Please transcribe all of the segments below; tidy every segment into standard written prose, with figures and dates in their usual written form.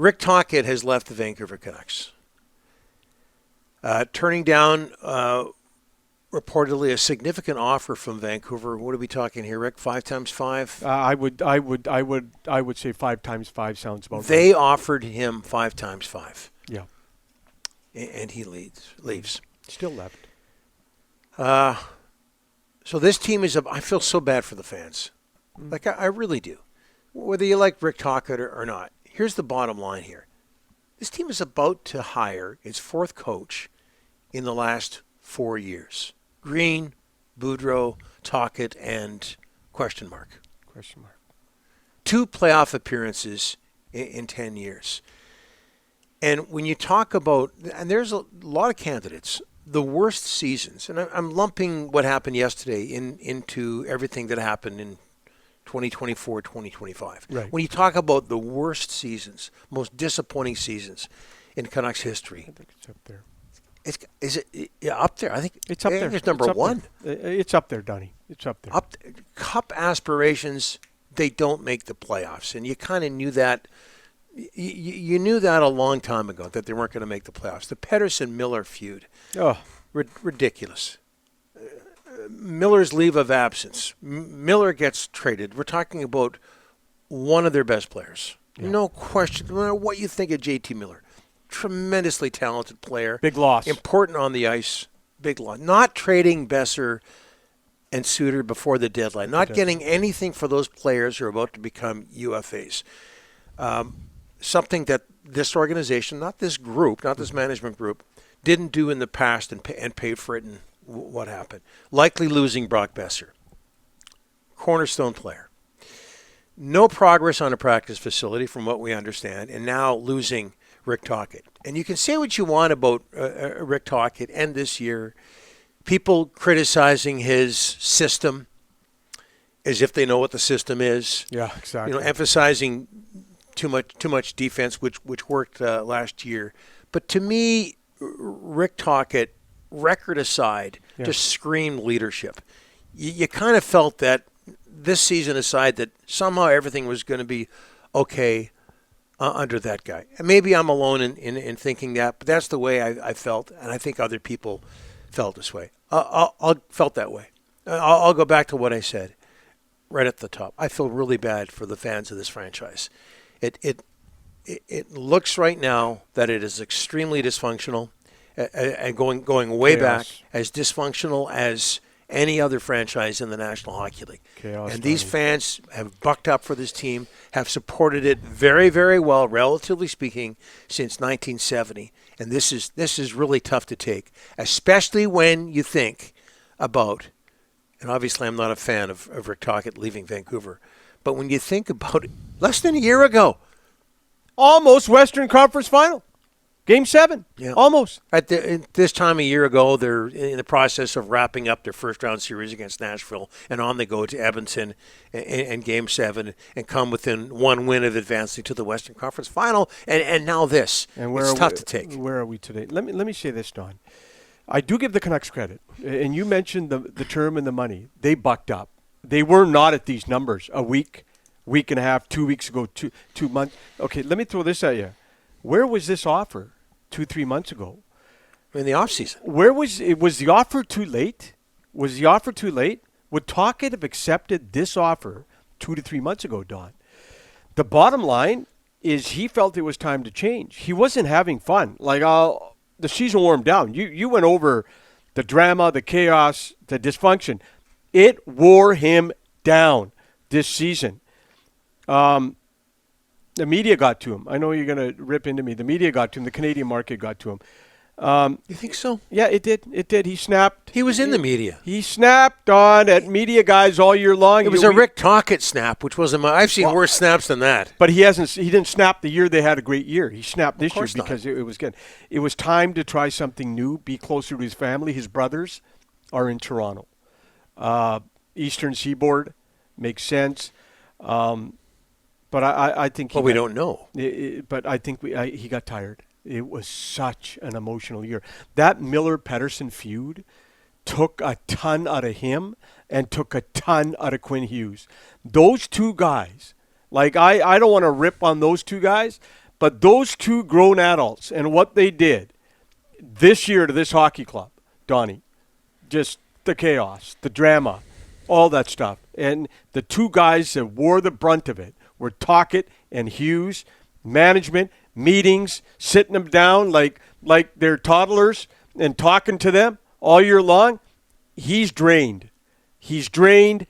Rick Tocchet has left the Vancouver Canucks, turning down reportedly a significant offer from Vancouver. What are we talking here, Rick? 5 times 5? I would say 5 times 5 sounds about right. They offered him 5 times 5. Yeah. And he leaves. Still left. So this team is I feel so bad for the fans. Like, I really do. Whether you like Rick Tocchet or not. Here's the bottom line here. This team is about to hire its 4th coach in the last 4 years. Green, Boudreau, Tocchet, and question mark. 2 playoff appearances in 10 years. And when you talk about, and there's a lot of candidates, the worst seasons, and I'm lumping what happened yesterday into everything that happened in 2024, 2025. Right. When you talk about the worst seasons, most disappointing seasons in Canucks history. I think it's up there. Is it up there? I think it's up there. It's number 1. It's up there, Donnie. It's up there. Cup aspirations, they don't make the playoffs. And you kind of knew that. You knew that a long time ago, that they weren't going to make the playoffs. The Pettersson-Miller feud. Oh. Ridiculous. Miller's leave of absence. Miller gets traded. We're talking about one of their best players. Yeah. No question. No matter what you think of JT Miller. Tremendously talented player. Big loss. Important on the ice. Big loss. Not trading Besser and Suter before the deadline. Not getting anything for those players who are about to become UFAs. Something that this organization, not this group, not this management group, didn't do in the past and paid for it. And what happened? Likely losing Brock Besser. Cornerstone player. No progress on a practice facility from what we understand. And now losing Rick Tocchet. And you can say what you want about Rick Tocchet and this year. People criticizing his system as if they know what the system is. Yeah, exactly. Emphasizing too much defense, which worked last year. But to me, Rick Tocchet, record aside, just screamed leadership. You kind of felt that this season aside, that somehow everything was going to be okay under that guy. And maybe I'm alone in thinking that, but that's the way I felt, and I think other people felt this way. I felt that way. I'll go back to what I said right at the top. I feel really bad for the fans of this franchise. It looks right now that it is extremely dysfunctional, and going way back, as dysfunctional as any other franchise in the National Hockey League. Chaos, and these fans have bucked up for this team, have supported it very, very well, relatively speaking, since 1970. And this is really tough to take, especially when you think about, and obviously I'm not a fan of Rick Tocchet leaving Vancouver, but when you think about it, less than a year ago, almost Western Conference Final. Game 7, almost. At this time a year ago, they're in the process of wrapping up their first-round series against Nashville, and on they go to Edmonton and Game 7 and come within one win of advancing to the Western Conference Final, and now this. And it's tough to take. Where are we today? Let me say this, Don. I do give the Canucks credit, and you mentioned the term and the money. They bucked up. They were not at these numbers a week and a half, 2 weeks ago, 2 months. Okay, let me throw this at you. Where was this offer 2-3 months ago? In the offseason. Where was it? Was the offer too late? Was the offer too late? Would Tocchet have accepted this offer 2 to 3 months ago, Don? The bottom line is he felt it was time to change. He wasn't having fun. Like, the season wore him down. You went over the drama, the chaos, the dysfunction. It wore him down this season. The media got to him. I know you're going to rip into me. The media got to him. The Canadian market got to him. You think so? Yeah, it did. It did. He snapped. He was in the media. He snapped on at media guys all year long. It was a Rick Tocchet snap, which wasn't I've seen worse snaps than that. But he didn't snap the year they had a great year. He snapped this year because it was good. It was time to try something new, be closer to his family. His brothers are in Toronto. Eastern Seaboard makes sense. But I think we don't know. But I think he got tired. It was such an emotional year. That Miller-Pettersson feud took a ton out of him and took a ton out of Quinn Hughes. Those two guys, like I don't want to rip on those two guys, But those two grown adults and what they did this year to this hockey club, Donnie, just the chaos, the drama, all that stuff. And the two guys that wore the brunt of it were Tocchet and Hughes. Management, meetings, sitting them down like they're toddlers and talking to them all year long. He's drained. He's drained.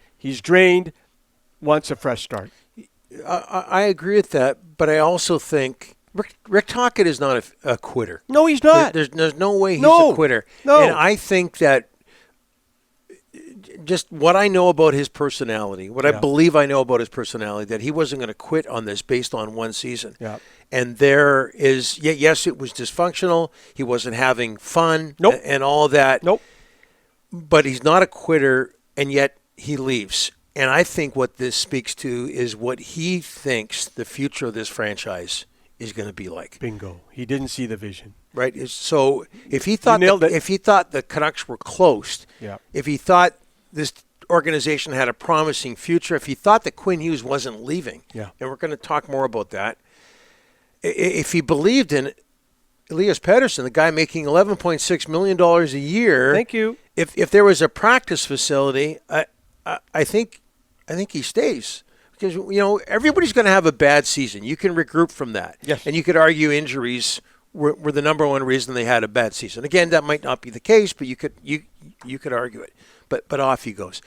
Wants a fresh start. I agree with that, but I also think Rick Tocchet is not a quitter. No, he's not. There's no way he's a quitter. No. And I think that just what I know about his personality, I believe I know about his personality, that he wasn't going to quit on this based on one season. Yeah. And there is, yes, it was dysfunctional. He wasn't having fun and all that. Nope. But he's not a quitter, and yet he leaves. And I think what this speaks to is what he thinks the future of this franchise is going to be like. Bingo. He didn't see the vision. Right. So if he thought the Canucks were close, if he thought this organization had a promising future, if he thought that Quinn Hughes wasn't leaving, and we're going to talk more about that, if he believed in Elias Pettersson, the guy making $11.6 million a year, thank you. If there was a practice facility, I think he stays. Because, everybody's going to have a bad season. You can regroup from that. Yes. And you could argue injuries were the number one reason they had a bad season. Again, that might not be the case, but you could argue it. But off he goes.